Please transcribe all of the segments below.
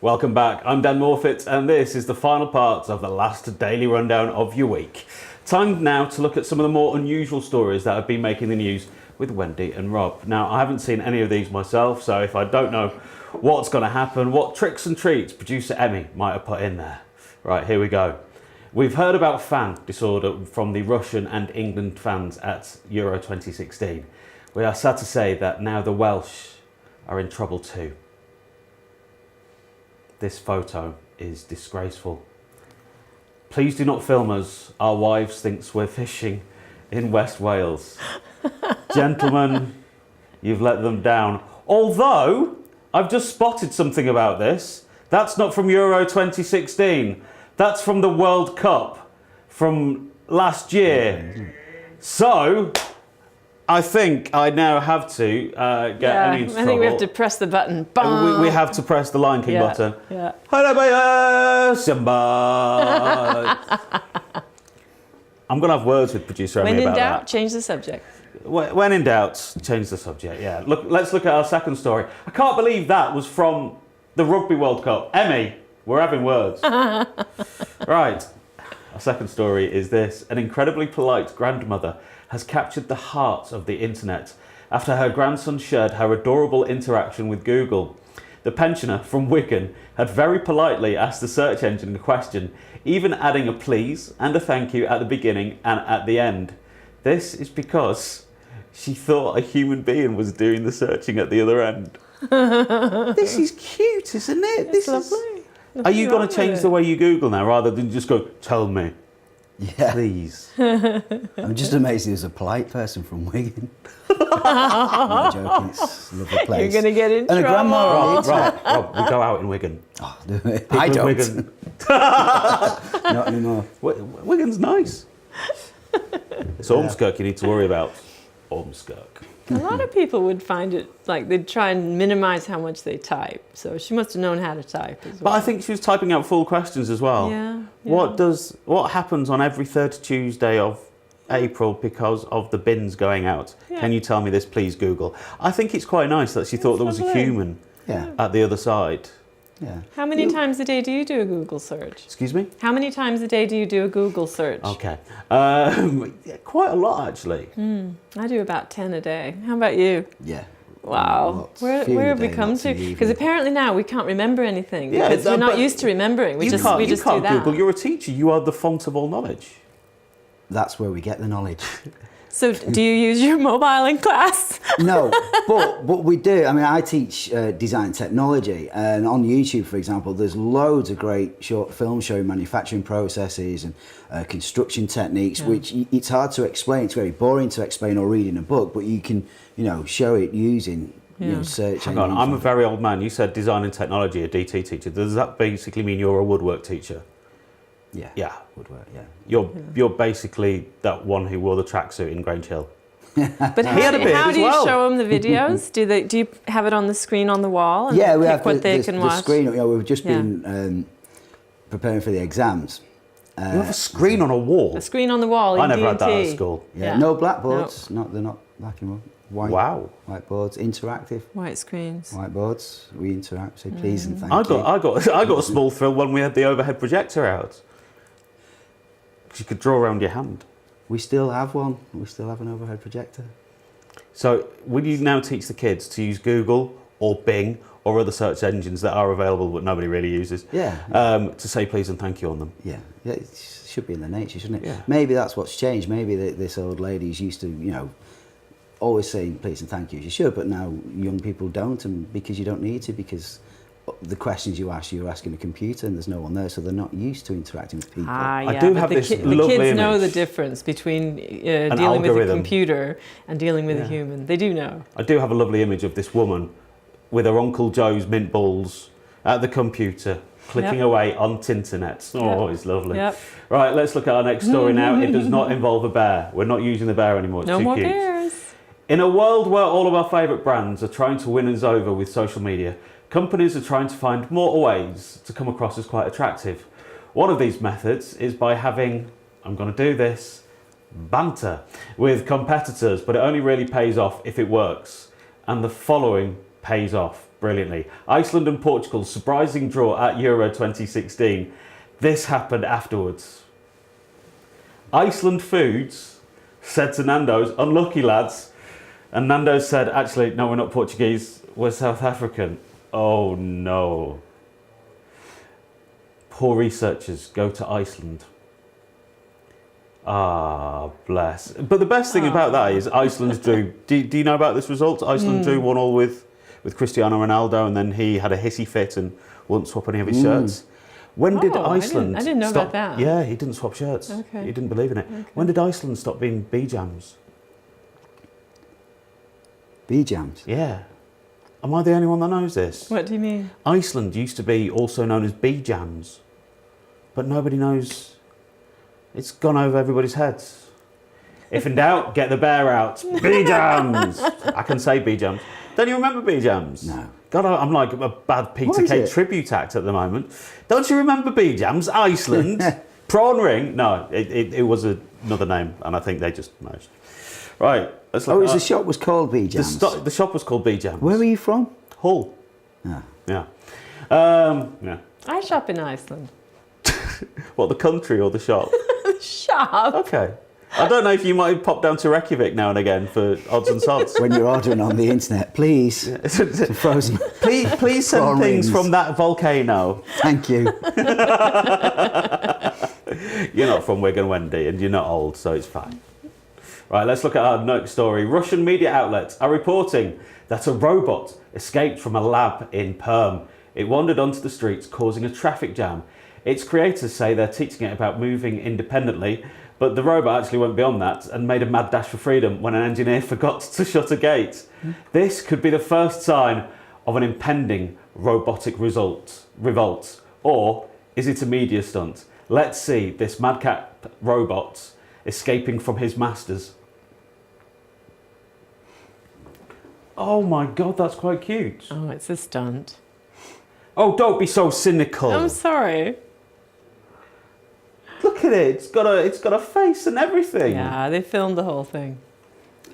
Welcome back. I'm Dan Morfitt, and this is the final part of the last daily rundown of your week. Time now to look at some of the more unusual stories that have been making the news with Wendy and Rob. Now, I haven't seen any of these myself, so if I don't know what's going to happen, what tricks and treats producer Emmy might have put in there. Right, here we go. We've heard about fan disorder from the Russian and England fans at Euro 2016. We are sad to say that now the Welsh are in trouble too. This photo is disgraceful. Please do not film us. Our wives thinks we're fishing in West Wales. Gentlemen, you've let them down. Although, I've just spotted something about this. That's not from Euro 2016. That's from the World Cup from last year. So, I think I now have to get Emmy into trouble. I think we have to press the button. We have to press the Lion King button. Yeah. I'm going to have words with producer Emmy about that. When in doubt, change the subject. When in doubt, change the subject, yeah. Look, let's look at our second story. I can't believe that was from the Rugby World Cup. Emmy, we're having words. Right, our second story is this. An incredibly polite grandmother has captured the heart of the internet after her grandson shared her adorable interaction with Google. The pensioner from Wigan had very politely asked the search engine a question, even adding a please and a thank you at the beginning and at the end. This is because she thought a human being was doing the searching at the other end. This is cute, isn't it? It's lovely. Are you going to change the way you Google now rather than just go, tell me? Yeah. Please. I'm just amazed he was a polite person from Wigan. No joking, it's a lovely place. You're going to get in trouble. And a grandma on the internet. Rob, we go out in Wigan. Oh, do it. People I in don't. Wigan. Not anymore. Wigan's nice. It's Ormskirk you need to worry about. Ormskirk. A lot of people would find it, like, they'd try and minimize how much they type. So she must have known how to type as well. But I think she was typing out full questions as well. Yeah. What happens on every third Tuesday of April because of the bins going out? Yeah. Can you tell me this, please, Google? I think it's quite nice that she thought there was a lovely. human Yeah. at the other side. Yeah. How many times a day do you do a Google search? Excuse me? How many times a day do you do a Google search? Okay. Quite a lot, actually. I do about 10 a day. How about you? Yeah. Wow. Lots. Where Few in have the we day, come lots to? in the Because evening. apparently now we can't remember anything. Yeah, because we're not but used to remembering. We You just can't do that. Google. You're a teacher. You are the font of all knowledge. That's where we get the knowledge. So do you use your mobile in class? No, but we do. I mean, I teach design technology, and on YouTube, for example, there's loads of great short films showing manufacturing processes and construction techniques, which it's hard to explain. It's very boring to explain or read in a book, but you can, show it using search. Hang on, I'm a very old man. You said design and technology, a DT teacher. Does that basically mean you're a woodwork teacher? Yeah. Yeah. Woodwork. Yeah. You're basically that one who wore the tracksuit in Grange Hill. But had a beard how as do you well. show them the videos? Do you have it on the screen on the wall? And Yeah, we pick have what they can the watch? screen. We've just been preparing for the exams. You have a screen on a wall. A screen on the wall. I in never had that D&T. at school. Yeah. Yeah. No blackboards. They're not black and white. Wow. Whiteboards, interactive. White screens. Whiteboards. We interact. Say please and thank I you. got a small thrill when we had the overhead projector out. Because you could draw around your hand. We still have one. We still have an overhead projector. So, will you now teach the kids to use Google or Bing or other search engines that are available but nobody really uses? Yeah. To say please and thank you on them. Yeah. It should be in their nature, shouldn't it? Yeah. Maybe that's what's changed. Maybe this old lady's used to, always saying please and thank you. She should, but now young people don't, and because you don't need to, because the questions you ask, you're asking a computer and there's no one there, so they're not used to interacting with people. Yeah, do but have this the lovely kids know the image. difference between dealing with a algorithm. computer and dealing with a human. They do know. I do have a lovely image of this woman with her Uncle Joe's mint balls at the computer, clicking away on Tinternet. Oh, it's lovely. Yep. Right, let's look at our next story now. It does not involve a bear. We're not using the bear anymore. It's No too more cute. bears. In a world where all of our favourite brands are trying to win us over with social media, companies are trying to find more ways to come across as quite attractive. One of these methods is by having, I'm going to do this, banter with competitors, but it only really pays off if it works. And the following pays off brilliantly. Iceland and Portugal's surprising draw at Euro 2016. This happened afterwards. Iceland Foods said to Nando's, unlucky lads. And Nando's said, actually, no, we're not Portuguese, we're South African. Oh no. Poor researchers go to Iceland. Ah, bless. But the best thing about that is Iceland drew. Do you know about this result? Iceland drew 1-1 with Cristiano Ronaldo, and then he had a hissy fit and wouldn't swap any of his shirts. When did Iceland I didn't know stop? about that. Yeah, he didn't swap shirts. Okay. He didn't believe in it. Okay. When did Iceland stop being B-Jams? B-Jams? Yeah. Am I the only one that knows this? What do you mean? Iceland used to be also known as B-Jams, but nobody knows. It's gone over everybody's heads. If in doubt, get the bear out. B-Jams! I can say B-Jams. Don't you remember B-Jams? No. God, I'm like a bad Peter What is Kay it? tribute act at the moment. Don't you remember B-Jams? Iceland? Prawn ring? No, it was another name, and I think they just merged. Right, let's look. The shop was called B-Jams? The shop was called B-Jams. Where are you from? Hull. Ah. Yeah. Yeah. I shop in Iceland. What, the country or the shop? Shop? Okay. I don't know if you might pop down to Reykjavik now and again for odds and sods. When you're ordering on the internet, please. Some frozen. Please send Prawn things rings. from that volcano. Thank you. You're not from Wigan, Wendy, and you're not old, so it's fine. Right, let's look at our next story. Russian media outlets are reporting that a robot escaped from a lab in Perm. It wandered onto the streets, causing a traffic jam. Its creators say they're teaching it about moving independently, but the robot actually went beyond that and made a mad dash for freedom when an engineer forgot to shut a gate. This could be the first sign of an impending robotic revolt. Or is it a media stunt? Let's see this madcap robot escaping from his masters. Oh my God, that's quite cute. Oh, it's a stunt. Oh, don't be so cynical. I'm sorry. Look at it. It's got a face and everything. Yeah, they filmed the whole thing.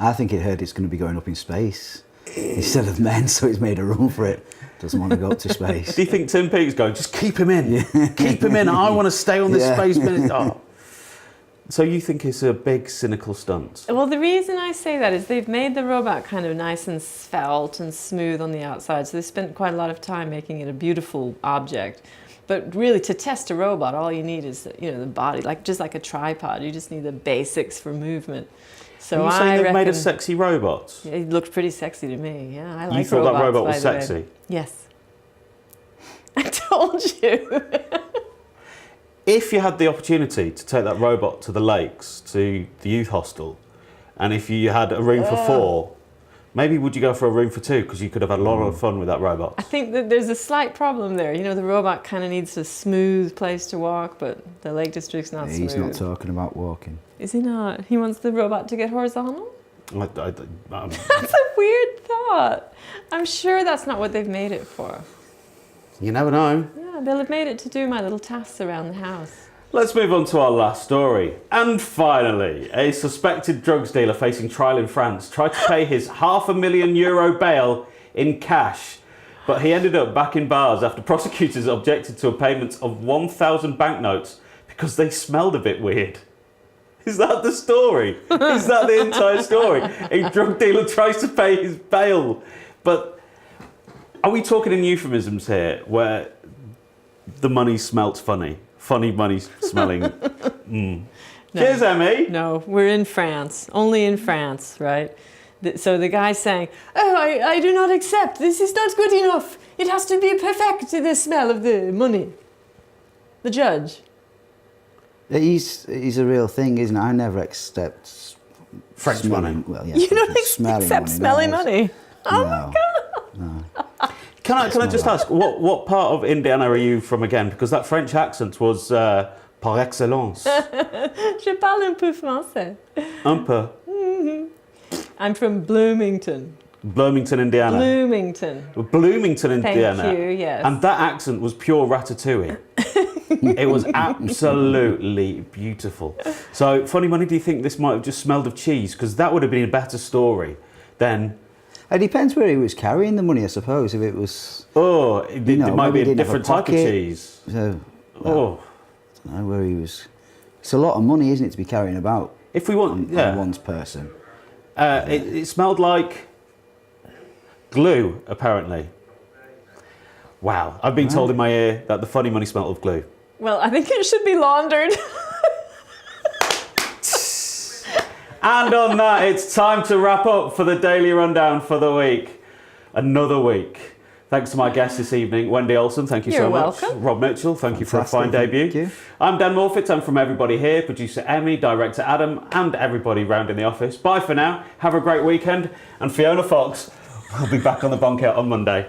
I think it heard it's going to be going up in space instead of men, so it's made a run for it. Doesn't want to go up to space. Do you think Tim Peake's going, just keep him in? Keep him in. I want to stay on this Yeah. space minute. Oh. So you think it's a big cynical stunt? Well, the reason I say that is they've made the robot kind of nice and svelte and smooth on the outside, so they spent quite a lot of time making it a beautiful object. But really, to test a robot, all you need is the body, just like a tripod. You just need the basics for movement. So Are you saying they've made a sexy robot? It looked pretty sexy to me. Yeah, I like You thought that robots, robot by was the way. sexy? Yes. I told you. If you had the opportunity to take that robot to the lakes, to the youth hostel, and if you had a room for 4, maybe would you go for a room for 2 because you could have had a lot of fun with that robot? I think that there's a slight problem there. The robot kind of needs a smooth place to walk, but the Lake District's not smooth. He's not talking about walking. Is he not? He wants the robot to get horizontal? I'm- That's a weird thought. I'm sure that's not what they've made it for. you never know. Yeah, they'll have made it to do my little tasks around the house. Let's move on to our last story. And finally, a suspected drugs dealer facing trial in France tried to pay his €500,000 bail in cash, but he ended up back in bars after prosecutors objected to a payment of 1,000 banknotes because they smelled a bit weird. Is that the story? Is that the entire story? A drug dealer tries to pay his bail, but are we talking in euphemisms here where the money smelt funny? Funny money smelling. No. Cheers, Emmy. No, we're in France. Only in France, right? So the guy's saying, "Oh, I do not accept. This is not good enough. It has to be perfect, the smell of the money." The judge. He's a real thing, isn't it? I never accept French smelling- money. Well, yeah, You don't smelling accept money, smelling no. money. Oh No. my God. Can I just ask, what part of Indiana are you from again? Because that French accent was par excellence. Je parle un peu français. Un peu. I'm from Bloomington. Bloomington, Indiana. Bloomington, Indiana. Thank you, yes. And that accent was pure ratatouille. It was absolutely beautiful. So, funny money, do you think this might have just smelled of cheese? Because that would have been a better story than It depends where he was carrying the money, I suppose. If it was, Oh, it might be a different type of cheese. So, Oh, I don't know where he was. It's a lot of money, isn't it, to be carrying about if we want, on one's person. it smelled like glue, apparently. Wow, I've been told in my ear that the funny money smelled of glue. Well, I think it should be laundered. And on that, it's time to wrap up for the Daily Rundown for the week. Another week. Thanks to my guests this evening, Wendy Olsen, thank you so much. You're welcome. Rob Mitchell, thank you for a fine debut. Thank you. I'm Dan Morfitt, and from everybody here, producer Emmy, director Adam, and everybody round in the office. Bye for now, have a great weekend, and Fiona Fox will be back on the bunker on Monday.